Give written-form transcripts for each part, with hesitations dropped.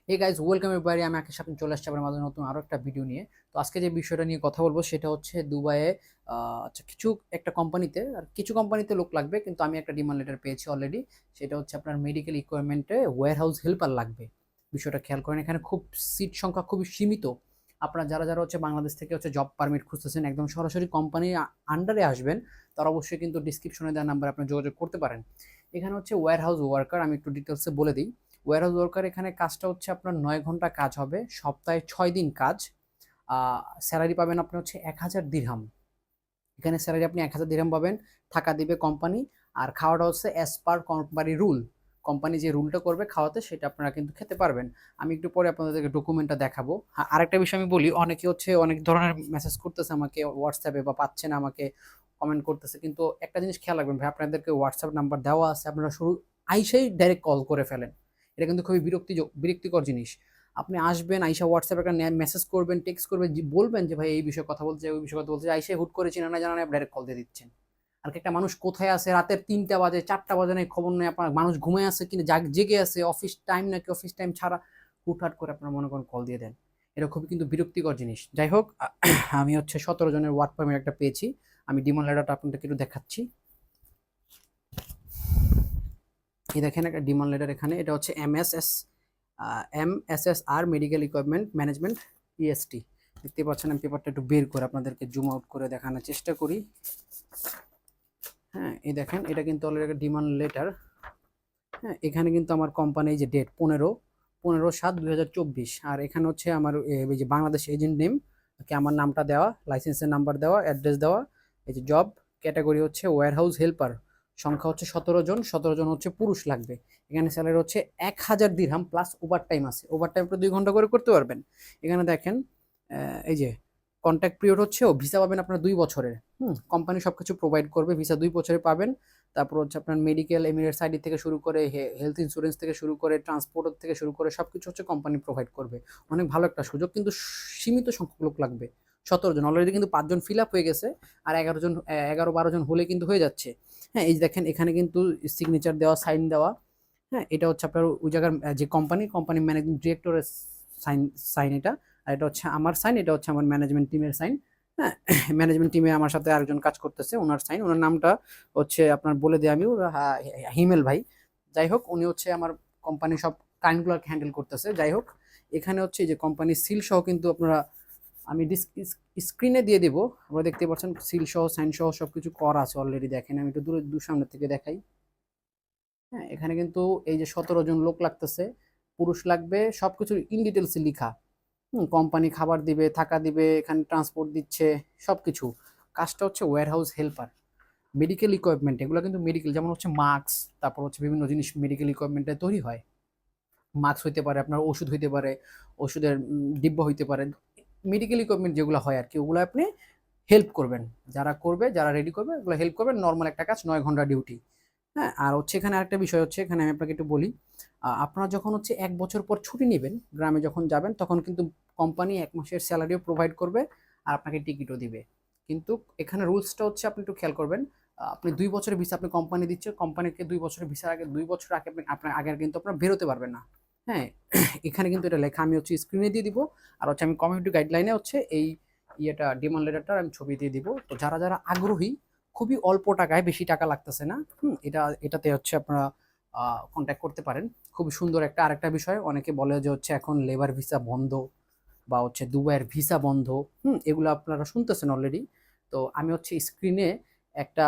Hey guys, welcome everybody. আমি আজকে সাথে চলে আসছি আপনার মাঝে নতুন আরো একটা ভিডিও নিয়ে। তো আজকে যে বিষয়টা নিয়ে কথা বলবো সেটা হচ্ছে দুবাইয়ে আচ্ছা কিছু একটা কোম্পানিতে আর কিছু কোম্পানিতে লোক লাগবে, কিন্তু আমি একটা ডিমান্ড লেটার পেয়েছি অলরেডি। সেটা হচ্ছে আপনার মেডিকেল ইকুইপমেন্টে ওয়্যার হাউস হেল্পার লাগবে। বিষয়টা খেয়াল করেন, এখানে খুব সিট সংখ্যা খুবই সীমিত। আপনারা যারা যারা হচ্ছে বাংলাদেশ থেকে হচ্ছে জব পারমিট খুঁজতেছেন, একদম সরাসরি কোম্পানির আন্ডারে আসবেন, তারা অবশ্যই কিন্তু ডিসক্রিপশনে দেওয়া নাম্বার আপনি যোগাযোগ করতে পারেন। এখানে হচ্ছে ওয়্যার হাউস ওয়ার্কার, আমি একটু ডিটেলসে বলে দিই। ওয়্যারহাউস ওয়ার্কার এখানে কাজটা হচ্ছে আপনার 9 ঘন্টা কাজ হবে, সপ্তাহে 6 দিন কাজ। স্যালারি পাবেন আপনি হচ্ছে 1000 দিরহাম। এখানে স্যালারি আপনি 1000 দিরহাম পাবেন, থাকা দিবে কোম্পানি। আর খাওয়াটা হচ্ছে as per company rule. Company যে রুলটা করবে খাওয়াতে, সেটা আপনারা কিন্তু খেতে পারবেন। আমি একটু পরে আপনাদেরকে ডকুমেন্টটা দেখাবো। আরেকটা বিষয় আমি বলি, অনেকে হচ্ছে অনেক ধরনের মেসেজ করতেছে আমাকে হোয়াটসঅ্যাপে, বা পাচ্ছে না আমাকে, কমেন্ট করতেছে। কিন্তু একটা জিনিস খেয়াল রাখবেন ভাই, আপনাদেরকে হোয়াটসঅ্যাপ নাম্বার দেওয়া আছে, আপনারা শুরু আইসেই ডাইরেক্ট কল করে ফেলেন। এটা কিন্তু খুবই বিরক্তিকর জিনিস। আপনি আসবেন, আইসা হোয়াটসঅ্যাপে একটা মেসেজ করবেন, টেক্সট করবেন, বলবেন যে ভাই এই বিষয়ে কথা বলতে চাই, ওই বিষয়ে কথা বলতে চাই, আইসে হুট করে চিনা না জানা ডাইরেক্ট কল দিয়ে দিচ্ছেন। আর একটা মানুষ কোথায় আছে, রাতের 3টা বাজে 4টা বাজে নেই খবর নেই, আপনার মানুষ ঘুমিয়ে আছে কিনা, জেগে আছে, অফিস টাইম নাকি অফিস টাইম ছাড়া হুটহাট করে আপনার মনে করেন কল দিয়ে দেন। এটা খুবই কিন্তু বিরক্তিকর জিনিস। যাই হোক, আমি হচ্ছে 17 জনের ওয়ার্ক পারমিট একটা পেয়েছি। আমি ডিমান্ড লেটারটা আপনাদেরকে একটু দেখাচ্ছি। এই দেখেন একটা ডিমান্ড লেটার, এখানে এটা হচ্ছে MSSR medical equipment management, EST। দেখতে পাচ্ছেন, আমি পেপারটা একটু বের করে আপনাদেরকে জুম আউট করে দেখানোর চেষ্টা করি। হ্যাঁ, এই দেখেন, এটা কিন্তু অলরেডি একটা ডিমান্ড লেটার। হ্যাঁ, এখানে কিন্তু আমার কোম্পানি যে ডেট 15/7/2024, আর এখানে হচ্ছে আমার এই যে বাংলাদেশ এজেন্ট নেম, আমার নামটা দেওয়া, লাইসেন্সের নাম্বার দেওয়া, অ্যাড্রেস দেওয়া। এই যে জব ক্যাটাগরি হচ্ছে ওয়্যার হাউস হেল্পার, সংখ্যা হচ্ছে 17 জন, 17 জন হচ্ছে পুরুষ লাগবে। এখানে স্যালারি হচ্ছে 1000 দিরহাম প্লাস ওভার টাইম আছে, ওভার টাইম 2 ঘন্টা করে করতে পারবেন। এখানে দেখেন, এই যে কন্ট্যাক্ট পিরিয়ড হচ্ছে, ভিসা পাবেন আপনার 2 বছরের। কোম্পানি সবকিছু প্রোভাইড করবে, ভিসা 2 বছরে পাবেন। তারপর হচ্ছে আপনার মেডিকেল, এমিরেটস আইডি থেকে শুরু করে হেলথ ইন্স্যুরেন্স থেকে শুরু করে ট্রান্সপোর্ট থেকে শুরু করে সবকিছু হচ্ছে কোম্পানি প্রোভাইড করবে। অনেক ভালো একটা সুযোগ, কিন্তু সীমিত সংখ্যক লোক লাগবে। 17 জন অলরেডি কিন্তু 5 জন ফিল আপ হয়ে গেছে, আর 11 জন, 11-12 জন হলে কিন্তু হয়ে যাচ্ছে। হ্যাঁ, এই দেখেন এখানে কিন্তু সিগনেচার দেওয়া, সাইন দেওয়া। হ্যাঁ, এটা হচ্ছে আপনার ওই জায়গার যে কোম্পানি ম্যানেজিং ডিরেক্টরের সাইন সাইন এটা। আর এটা হচ্ছে আমার সাইন, এটা হচ্ছে আমার ম্যানেজমেন্ট টিমের সাইন। হ্যাঁ, ম্যানেজমেন্ট টিমে আমার সাথে আরেকজন কাজ করতেছে, ওনার সাইন, ওনার নামটা হচ্ছে আপনার বলে দিই আমি, হিমেল ভাই। যাই হোক, উনি হচ্ছে আমার কোম্পানি সব কাইন্ডগুলো হ্যান্ডেল করতেছে। যাই হোক, এখানে হচ্ছে যে কোম্পানির সিল সহ কিন্তু আপনারা, আমি স্ক্রিনে দিয়ে দিব, আপনারা দেখতে পাচ্ছেন সিল সহ সাইন সহ সবকিছু করা আছে অলরেডি। দেখেন, আমি একটু দূর সামনে থেকে দেখাই। হ্যাঁ, এখানে কিন্তু এই যে 17 জন লোক লাগতেছে, পুরুষ লাগবে, সবকিছু ইন ডিটেলস লিখা। কোম্পানি খাবার দিবে, থাকা দিবে, এখানে ট্রান্সপোর্ট দিচ্ছে, সবকিছু। কাজটা হচ্ছে warehouse helper. Medical equipment, এগুলো কিন্তু মেডিকেল, যেমন হচ্ছে মাস্ক, তারপর হচ্ছে বিভিন্ন জিনিস মেডিকেল ইকুইপমেন্টে তৈরি হয়। মাস্ক হইতে পারে, আপনার ওষুধ হইতে পারে, ওষুধের ডিব্বা হইতে পারে। মেডিকেল ইকুইপমেন্ট যেগুলো হয় আর কি, ওগুলো আপনি হেল্প করবেন। যারা করবে, যারা রেডি করবে, ওগুলো হেল্প করবেন। নর্মাল একটা কাজ, 9 ঘন্টা ডিউটি। হ্যাঁ, আর হচ্ছে এখানে আরেকটা বিষয় হচ্ছে, এখানে আমি আপনাকে একটু বলি। আপনারা যখন হচ্ছে 1 বছর পর ছুটি নেবেন, গ্রামে যখন যাবেন, তখন কিন্তু কোম্পানি 1 মাসের স্যালারিও প্রোভাইড করবে, আর আপনাকে টিকিটও দিবে। কিন্তু এখানে রুলসটা হচ্ছে, আপনি একটু খেয়াল করবেন। আপনি 2 বছরের ভিসা আপনি কোম্পানি দিচ্ছে, কোম্পানিকে 2 বছরের ভিসার আগে, 2 বছর আগে আপনার আগে কিন্তু আপনার বেরোতে পারবেন না। হ্যাঁ, এখানে কিন্তু এটা লেখা, আমি হচ্ছে স্ক্রিনে দিয়ে দিব। আর হচ্ছে আমি কমিউনিটি গাইডলাইনে হচ্ছে এই ইয়েটা ডিমান্ড লেটারটা আমি ছবি দিয়ে দিব। তো যারা যারা আগ্রহী, খুবই অল্প টাকায়, বেশি টাকা লাগতেছে না, এটাতে হচ্ছে আপনারা কন্ট্যাক্ট করতে পারেন। খুব সুন্দর একটা আরেকটা বিষয়, অনেকে বলে যে হচ্ছে এখন লেবার ভিসা বন্ধ, বা হচ্ছে দুবাইয়ের ভিসা বন্ধ। এগুলো আপনারা শুনতেছেন অলরেডি। তো আমি হচ্ছে স্ক্রিনে একটা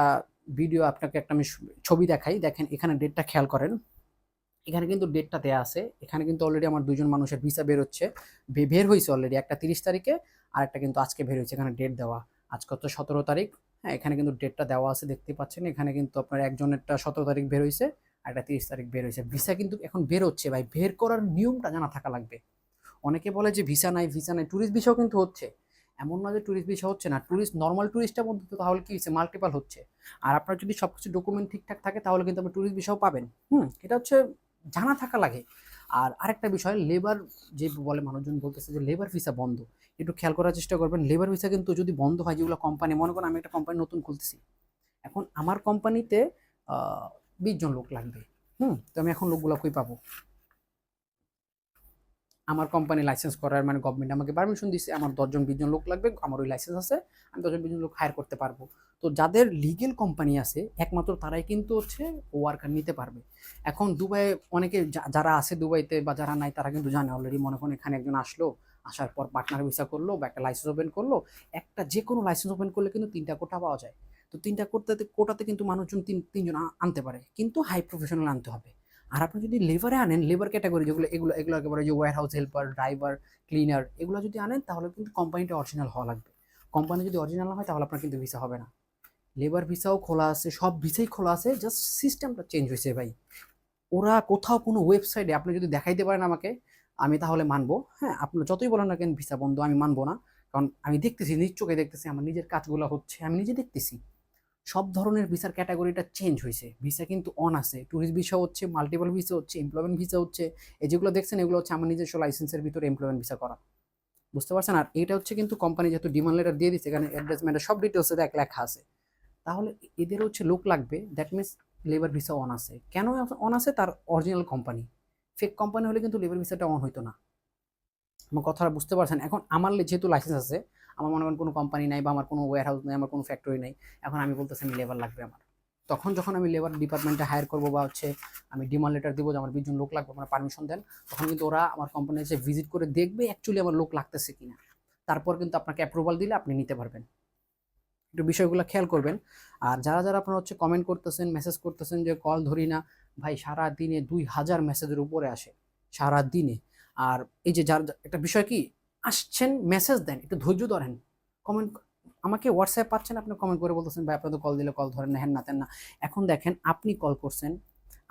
ভিডিও আপনাকে, একটা আমি ছবি দেখাই। দেখেন, এখানে ডেটটা খেয়াল করেন, এখানে কিন্তু ডেটটা দেয়া আছে। এখানে কিন্তু অলরেডি আমার 2 জন মানুষের ভিসা বের হচ্ছে, বের হয়েছে অলরেডি, একটা 30 তারিখে, আর একটা কিন্তু আজকে বের হয়েছে। এখানে ডেট দেওয়া, আজকে হচ্ছে 17 তারিখ। হ্যাঁ, এখানে কিন্তু ডেটটা দেওয়া আছে, দেখতে পাচ্ছেন। এখানে কিন্তু আপনার একজনেরটা 17 তারিখ বের হয়েছে, আর একটা 30 তারিখ বের হয়েছে। ভিসা কিন্তু এখন বের হচ্ছে ভাই, বের করার নিয়মটা জানা থাকা লাগবে। অনেকে বলে যে ভিসা নাই, ভিসা নাই, ট্যুরিস্ট ভিসাও কিন্তু হচ্ছে। এমন না যে ট্যুরিস্ট ভিসা হচ্ছে না, ট্যুরিস্ট নর্মাল ট্যুরিস্টের মধ্যে তো তাহলে কি হচ্ছে, মাল্টিপাল হচ্ছে। আর আপনার যদি সবকিছু ডকুমেন্ট ঠিকঠাক থাকে, তাহলে কিন্তু আপনি ট্যুরিস্ট ভিসাও পাবেন। এটা হচ্ছে জানা থাকা লাগে। আর আরেকটা বিষয়, লেবার, যে বলে মানুষজন বলতেছে যে লেবার ভিসা বন্ধ, একটু খেয়াল করার চেষ্টা করবেন। লেবার ভিসা কিন্তু যদি বন্ধ হয়, যেগুলো কোম্পানি, মনে করেন আমি একটা কোম্পানি নতুন খুলতেছি, এখন আমার কোম্পানিতে 20 জন লোক লাগবে। তো আমি এখন লোকগুলো কই পাবো? আমার কোম্পানি লাইসেন্স করার মানে গভর্নমেন্ট আমাকে পারমিশন দিচ্ছে, আমার 10-20 জন লোক লাগবে, আমার ওই লাইসেন্স আছে, আমি 10-20 জন লোক হায়ার করতে পারবো। তো যাদের লিগেল কোম্পানি আছে একমাত্র তারাই কিন্তু হচ্ছে ওয়ার্কার নিতে পারবে। এখন দুবাই অনেকে যারা আছে দুবাইতে বা যারা নাই তারা কিন্তু জানে অলরেডি। মনে করেন এখানে একজন আসলো, আসার পর পার্টনার ভিসা করলো বা একটা লাইসেন্স ওপেন করলো, একটা যে কোনো লাইসেন্স ওপেন করলে কিন্তু 3টা কোটা পাওয়া যায়। তো 3টা কোটাতে কিন্তু মানুষজন তিনজন আনতে পারে, কিন্তু হাই প্রফেশনাল আনতে হবে। আর আপনি যদি লেবারে আনেন, লেবার ক্যাটাগরি যেগুলো এগুলো একেবারে যে warehouse helper, driver, cleaner, এগুলো যদি আনেন তাহলে কিন্তু কোম্পানিটা অরিজিনাল হওয়া লাগবে। কোম্পানি যদি অরিজিনাল না হয় তাহলে আপনার কিন্তু ভিসা হবে না। লেবার ভিসাও খোলা আছে, সব ভিসাই খোলা আছে, জাস্ট সিস্টেমটা চেঞ্জ হয়েছে ভাই। ওরা কোথাও কোনো ওয়েবসাইটে আপনি যদি দেখাইতে পারেন আমাকে, আমি তাহলে মানবো। হ্যাঁ, আপনি যতই বলেন না কেন ভিসা বন্ধ, আমি মানবো না। কারণ আমি দেখতেছি, নিজ চোখে দেখতেছি, আমার নিজের কাজগুলো হচ্ছে, আমি নিজে দেখতেছি সব ধরনের ভিসার ক্যাটাগরিটা চেঞ্জ হয়েছে। ভিসা কিন্তু অন আছে, ট্যুরিস্ট ভিসা হচ্ছে, মাল্টিপল ভিসা হচ্ছে, এমপ্লয়মেন্ট ভিসা হচ্ছে। এই যেগুলো দেখছেন এগুলো হচ্ছে আমার নিজস্ব লাইসেন্সের ভিতরে এমপ্লয়মেন্ট ভিসা করা, বুঝতে পারছেন? আর এটা হচ্ছে কিন্তু কোম্পানি যেহেতু ডিমান্ড লেটার দিয়ে দিচ্ছে, এখানে অ্যাড্রেস ম্যাড্রেস সব ডিটেলস লেখা আছে, তাহলে এদের হচ্ছে লোক লাগবে। That means labour visa on আছে। কেন অন আছে? তার অরিজিনাল কোম্পানি। ফেক কোম্পানি হলে কিন্তু লেবার ভিসাটা অন হইতো না। আমার কথাটা বুঝতে পারছেন? এখন আমার যেহেতু লাইসেন্স আছে, আমার মনে করেন কোনো কোম্পানি নাই বা আমার কোনো ওয়্যার হাউস নাই, আমার কোনো ফ্যাক্টরি নাই, এখন আমি বলতেছি আমি লেবার লাগবে আমার, তখন যখন আমি লেবার ডিপার্টমেন্টে হায়ার করবো বা হচ্ছে আমি ডিমান্ড লেটার দিব যে আমার 20 জন লোক লাগবে, আমার পারমিশন দেন, তখন কিন্তু ওরা আমার কোম্পানি এসে ভিজিট করে দেখবে অ্যাকচুয়ালি আমার লোক লাগতেছে কিনা। তারপর কিন্তু আপনাকে অ্যাপ্রুভাল দিলে আপনি নিতে পারবেন। একটু বিষয়গুলো খেয়াল করবেন। আর যারা যারা আপনারা হচ্ছে কমেন্ট করতেছেন, মেসেজ করতেছেন যে কল ধরি না, ভাই সারা দিনে 2000 মেসেজের উপরে আসে সারা দিনে। আর এই যে যার একটা বিষয় কি, আসছেন মেসেজ দেন, একটু ধৈর্য ধরেন। কমেন্ট আমাকে হোয়াটসঅ্যাপ পাচ্ছেন, আপনি কমেন্ট করে বলতেছেন ভাই আপনাদের কল দিলে কল ধরেন না, হ্যান না তেন না। এখন দেখেন আপনি কল করছেন,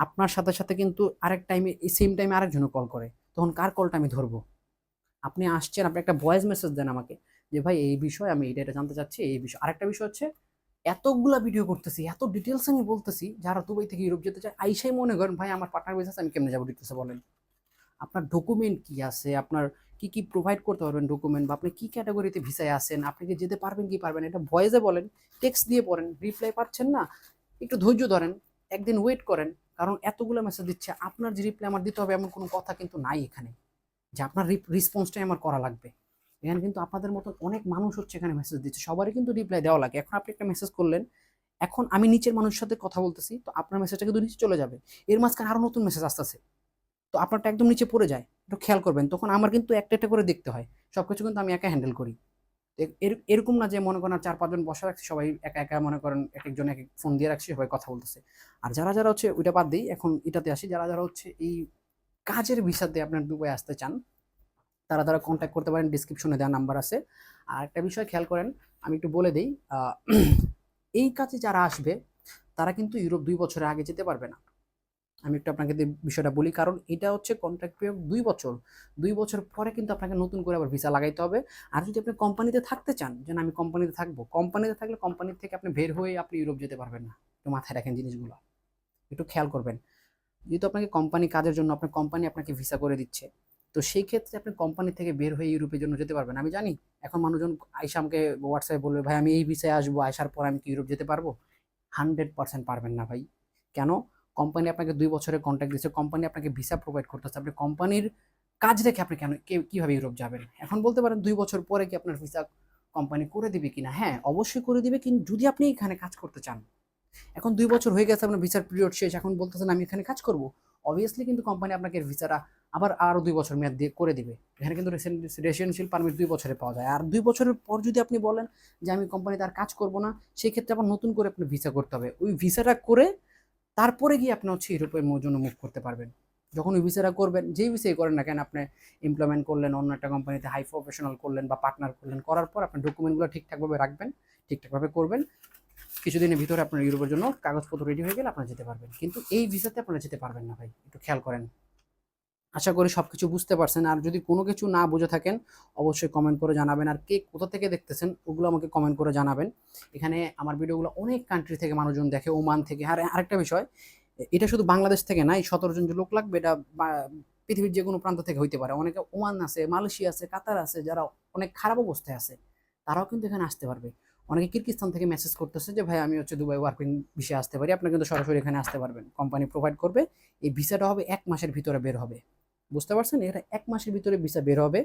আপনার সাথে সাথে কিন্তু আরেক টাইমে এই সেম টাইমে আরেকজনও কল করে, তখন কার কলটা আমি ধরবো? আপনি আসছেন, আপনি একটা ভয়েস মেসেজ দেন আমাকে যে ভাই এই বিষয় আমি এটা জানতে চাচ্ছি, এই বিষয়। আরেকটা বিষয় হচ্ছে এতগুলা ভিডিও করতেছি, এত ডিটেলস আমি বলতেছি, যারা দুবাই থেকে ইউরোপ যেতে চায় আইসাই মনে করেন ভাই আমার পার্টনার বিজনেস, আমি কেমনে যাবো ডিটেলসে বলেন? আপনার ডকুমেন্ট কি আছে, আপনার কি কি প্রোভাইড করতে পারবেন ডকুমেন্ট, বা আপনি কি ক্যাটাগরিতে ভিসায় আসেন, আপনি কি যেতে পারবেন কি পারবেন, এটা ভয়েসে বলেন, টেক্সট দিয়ে পড়েন। রিপ্লাই পাচ্ছেন না, একটু ধৈর্য ধরেন, একদিন ওয়েট করেন। কারণ এতগুলো মেসেজ দিচ্ছে, আপনার যে রিপ্লাই আমার দিতে হবে এমন কোনো কথা কিন্তু নাই এখানে যে আপনার রেসপন্সটাই আমার করা লাগবে। এখানে কিন্তু আপনাদের মতন অনেক মানুষ হচ্ছে এখানে মেসেজ দিচ্ছে, সবারই কিন্তু রিপ্লাই দেওয়া লাগে। এখন আপনি একটা মেসেজ করলেন, এখন আমি নিচের মানুষের সাথে কথা বলতেছি, তো আপনার মেসেজটা কিন্তু নিচে চলে যাবে, এর মাঝখানে আরো নতুন মেসেজ আসতেছে, তো আপনারটা একদম নিচে পড়ে যায়। একটু খেয়াল করবেন, তখন আমার কিন্তু একটা একটা করে দেখতে হয়, সবকিছু কিন্তু আমি একা হ্যান্ডেল করি। এরকম না যে মনে করেন 4-5 জন বসা রাখছি, সবাই একা একা মনে করেন এক একজন এক এক ফোন দিয়ে রাখছি, সবাই কথা বলতেছে। আর যারা যারা হচ্ছে ওইটা বাদ দিই, এখন এটাতে আসি, যারা যারা হচ্ছে এই কাজের ভিসাতে আপনার দুবাই আসতে চান, তারা তারা কন্ট্যাক্ট করতে পারেন, ডিসক্রিপশনে দেওয়া নাম্বার আছে। আর একটা বিষয় খেয়াল করেন, আমি একটু বলে দিই, এই কাজে যারা আসবে তারা কিন্তু ইউরোপ 2 বছরের আগে যেতে পারবে না। আমি একটু আপনাকে বিষয়টা বলি, কারণ এটা হচ্ছে কন্ট্রাক্ট পিরিয়ড 2 বছর। 2 বছর পরে কিন্তু আপনাকে নতুন করে আবার ভিসা লাগাইতে হবে। আর যদি আপনি কোম্পানিতে থাকতে চান, যে আমি কোম্পানিতে থাকবো, কোম্পানিতে থাকলে কোম্পানির থেকে আপনি বের হয়ে আপনি ইউরোপ যেতে পারবেন না। একটু মাথায় রাখেন জিনিসগুলো, একটু খেয়াল করবেন। যেহেতু আপনাকে কোম্পানি কাজের জন্য আপনার কোম্পানি আপনাকে ভিসা করে দিচ্ছে, তো সেই ক্ষেত্রে আপনি কোম্পানি থেকে বের হয়ে ইউরোপের জন্য যেতে পারবেন। আমি জানি এখন মানুষজন আইসা আমাকে হোয়াটসঅ্যাপে বলবে ভাই আমি এই ভিসায় আসবো, আসার পর আমি কি ইউরোপ যেতে পারবো? 100% পারবেন না ভাই। কেন? কোম্পানি আপনাকে 2 বছরের কন্ট্রাক্ট দিচ্ছে, কোম্পানি আপনাকে ভিসা প্রোভাইড করতেছে, আপনি কোম্পানির কাজ রেখে আপনি কেন কিভাবে ইউরোপ যাবেন? এখন বলতে পারেন 2 বছর পরে কি আপনার ভিসা কোম্পানি করে দিবে কিনা? হ্যাঁ অবশ্যই করে দিবে, কিন্তু যদি আপনি এখানে কাজ করতে চান। এখন 2 বছর হয়ে গেছে, আপনার ভিসার পিরিয়ড শেষ, এখন বলতেছেন আমি এখানে কাজ করব, অবভিয়াসলি কিন্তু কোম্পানি আপনাকে ভিসাটা আবার আরো 2 বছর মেয়াদ দিয়ে করে দিবে। এখানে কিন্তু রেসিডেন্সিয়াল পারমিট 2 বছরে পাওয়া যায়। আর 2 বছরের পর যদি আপনি বলেন যে আমি কোম্পানিতে আর কাজ করব না, সেই ক্ষেত্রে আবার নতুন করে আপনি ভিসা করতে হবে। ওই ভিসাটা করে তারপরে গিয়ে আপনি হচ্ছে ইউরোপের জন্য মুভ করতে পারবেন। যখন ওই ভিসাটা করবেন, যেই ভিসাই করেন না কেন, আপনি এমপ্লয়মেন্ট করলেন অন্য একটা কোম্পানিতে, হাই প্রফেশনাল করলেন বা পার্টনার করলেন, করার পর আপনার ডকুমেন্টগুলো ঠিকঠাকভাবে রাখবেন, ঠিকঠাকভাবে করবেন, কিছুদিনের ভিতরে আপনার ইউরোপের জন্য কাগজপত্র রেডি হয়ে গেলে আপনারা যেতে পারবেন। কিন্তু এই ভিসাতে আপনারা যেতে পারবেন না ভাই, একটু খেয়াল করেন। আশা করি সবকিছু বুঝতে পারছেন। আর যদি কোনো কিছু না বুঝে থাকেন অবশ্যই কমেন্ট করে জানাবেন। আর কে কোথা থেকে দেখতেছেন ওগুলো আমাকে কমেন্ট করে জানাবেন। এখানে আমার ভিডিওগুলো অনেক কান্ট্রি থেকে মানুষজন দেখে, ওমান থেকে। আর আরেকটা বিষয়, এটা শুধু বাংলাদেশ থেকে নাই, 17 জন যে লোক লাগবে এটা পৃথিবীর যে কোনো প্রান্ত থেকে হইতে পারে। অনেকে ওমান আছে, মালয়েশিয়া আছে, কাতার আছে, যারা অনেক খারাপ অবস্থায় আছে, তারাও কিন্তু এখানে আসতে পারবে। অনেকে কিরগিজস্তান থেকে মেসেজ করতেছে যে ভাই আমি হচ্ছে দুবাই ওয়ার্কিং ভিসায় আসতে পারি, আপনারা কিন্তু সরাসরি এখানে আসতে পারবেন, কোম্পানি প্রোভাইড করবে। এই ভিসাটা হবে 1 মাসের ভিতরে বের হবে। বুঝতে পারছেন? এটা ১ মাসের ভিতরে ভিসা বের হবে।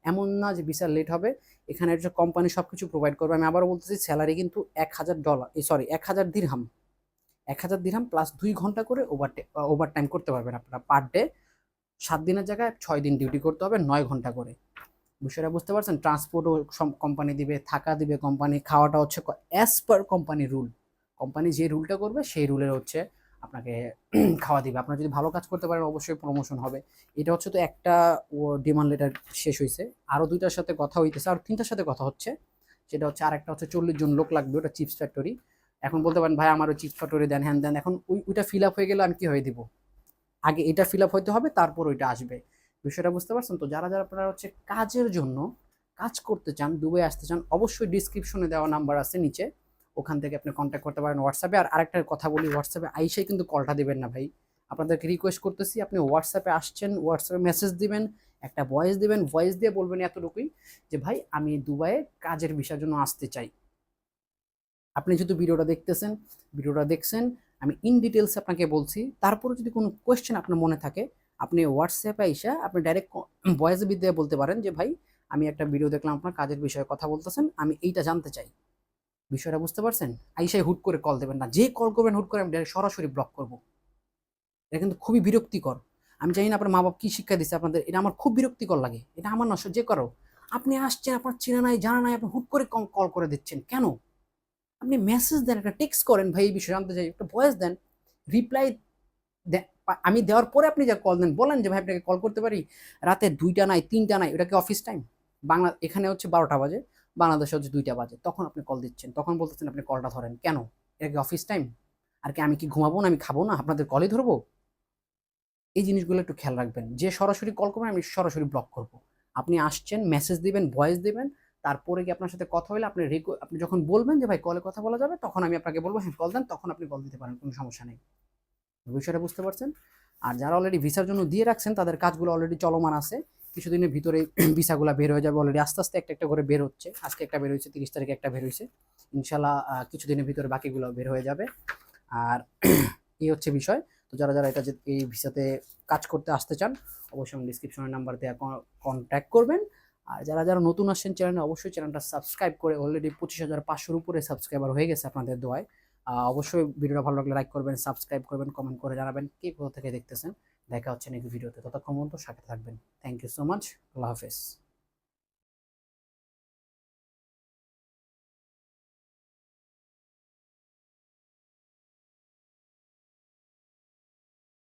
এমন না যে ভিসা লেট হবে। এখানে যে কোম্পানি সবকিছু প্রোভাইড করবে। আমি আবারও বলতেছি স্যালারি কিন্তু $১,০০০ সরি ১,০০০ দিরহাম। ১,০০০ দিরহাম প্লাস ২ ঘন্টা করে ওভারটাইম করতে পারবেন আপনারা পার ডে। ৭ দিনের জায়গায় ৬ দিন ডিউটি করতে হবে ৯ ঘন্টা করে। বিষয়টা বুঝতে পারছেন? ট্রান্সপোর্টও কোম্পানি দিবে, থাকা দিবে কোম্পানি, খাওয়াটা হচ্ছে as per company rule. Company যে রুলটা করবে সেই রুলের হচ্ছে আপনাকে খাওয়া দিবে। আপনারা যদি ভালো কাজ করতে পারেন অবশ্যই প্রমোশন হবে। এটা হচ্ছে তো একটা ডিমান্ড লেটার শেষ হয়েছে। আরও ২টার সাথে কথা হইতেছে, আর ৩টার সাথে কথা হচ্ছে। সেটা হচ্ছে আরেকটা হচ্ছে ৪০ জন লোক লাগবে, ওটা চিপস ফ্যাক্টরি। এখন বলতে পারেন ভাই আমারও চিপস ফ্যাক্টরি দেন, হ্যান দেন। এখন ওইটা ফিল আপ হয়ে গেলে আমি কীভাবে দিব? আগে এটা ফিল আপ হইতে হবে, তারপর ওইটা আসবে। বিষয়টা বুঝতে পারছেন তো? যারা আপনারা হচ্ছে কাজের জন্য কাজ করতে চান, দুবাই আসতে চান, অবশ্যই ডিসক্রিপশনে দেওয়া নাম্বার আছে নিচে, ওখান থেকে আপনি কন্ট্যাক্ট করতে পারেন হোয়াটসঅ্যাপে। আর আরেকটা কথা বলি, হোয়াটসঅ্যাপে আইসাই কিন্তু কলটা দিবেন না ভাই। আপনাদেরকে রিকোয়েস্ট করতেছি, আপনি হোয়াটসঅ্যাপে আসছেন, হোয়াটসঅ্যাপে মেসেজ দিবেন, একটা ভয়েস দিবেন, ভয়েস দিয়ে বলবেন এতটুকুই যে ভাই আমি দুবাইয়ে কাজের বিষয়ের জন্য আসতে চাই। আপনি যেহেতু ভিডিওটা দেখছেন, আমি ইন ডিটেলস আপনাকে বলছি। তারপরে যদি কোনো কোয়েশ্চেন আপনার মনে থাকে, আপনি হোয়াটসঅ্যাপে আইসা আপনি ডাইরেক্ট ভয়েস দিয়ে বলতে পারেন যে ভাই আমি একটা ভিডিও দেখলাম আপনার কাজের বিষয়ে কথা বলতেছেন, আমি এইটা জানতে চাই। বিষয়টা বুঝতে পারছেন? আইসাই হুট করে কল দেবেন না। যে কল করবেন হুট করে আমি ডাইরেক্ট সরাসরি ব্লক করব। এটা কিন্তু খুবই বিরক্তিকর। আমি জানি না আপনার মা বাবা কি শিক্ষা দিচ্ছে আপনাদের, এটা আমার খুব বিরক্তিকর লাগে। এটা আমার না, যে করো আপনি আসছেন, আপনার চেনা নাই জানা নাই, আপনি হুট করে কল করে দিচ্ছেন কেন? আপনি মেসেজ দেন, একটা টেক্সট করেন, ভাই এই বিষয়ে জানতে চাই, একটা ভয়েস দেন, রিপ্লাই আমি দেওয়ার পরে আপনি যা কল দেন, বলেন যে ভাই আপনাকে কল করতে পারি রাতে 2টা নাই 3টা নাই, ওটা কি অফিস টাইম? এখানে হচ্ছে 12টা বাজে, বাংলাদেশে হচ্ছে 2টা বাজে, তখন আপনি কল দিচ্ছেন, তখন বলতেছেন আপনি কলটা ধরেন কেন? এটা কি অফিস টাইম? আর কি আমি কি ঘুমাবো না, আমি খাবো না, আপনাদের কলই ধরবো? এই জিনিসগুলো একটু খেয়াল রাখবেন। যে সরাসরি কল করবেন আমি সরাসরি ব্লক করব। আপনি আসছেন, মেসেজ দিবেন, ভয়েস দিবেন, তারপরে কি আপনার সাথে কথা হলে আপনি যখন বলবেন যে ভাই কলে কথা বলা যাবে, তখন আমি আপনাকে বলবো হ্যাঁ কল দেন, তখন আপনি কল দিতে পারেন, কোনো সমস্যা নেই। বিষয়টা বুঝতে পারছেন? আর যারা অলরেডি ভিসার জন্য দিয়ে রাখছেন তাদের কাজগুলো অলরেডি চলমান আছে। কিছুদিনের ভিতরে ভিসাগুলো বের হয়ে যাবে, অলরেডি আস্তে আস্তে একটা একটা করে বের হচ্ছে। আজকে একটা বের হয়েছে, 30 তারিখে একটা বের হয়েছে। ইনশাল্লাহ কিছুদিনের ভিতরে বাকিগুলো বের হয়ে যাবে। আর এই হচ্ছে বিষয়। তো যারা এটা যে এই ভিসাতে কাজ করতে আসতে চান, অবশ্যই আমি ডিসক্রিপশনের নাম্বার দেওয়া কন্ট্যাক্ট করবেন। আর যারা নতুন আসছেন চ্যানেলে, অবশ্যই চ্যানেলটা সাবস্ক্রাইব করে, অলরেডি 25,500-র উপরে সাবস্ক্রাইবার হয়ে গেছে আপনাদের দোয়ায়। অবশ্যই ভিডিওটা ভালো লাগলে লাইক করবেন, সাবস্ক্রাইব করবেন, কমেন্ট করে জানাবেন কে কোথা থেকে দেখতেছেন। দেখা হচ্ছে নেক্সট ভিডিওতে, ততক্ষণ পর্যন্ত সাথে থাকবেন। Thank you so much. Allah হাফেজ।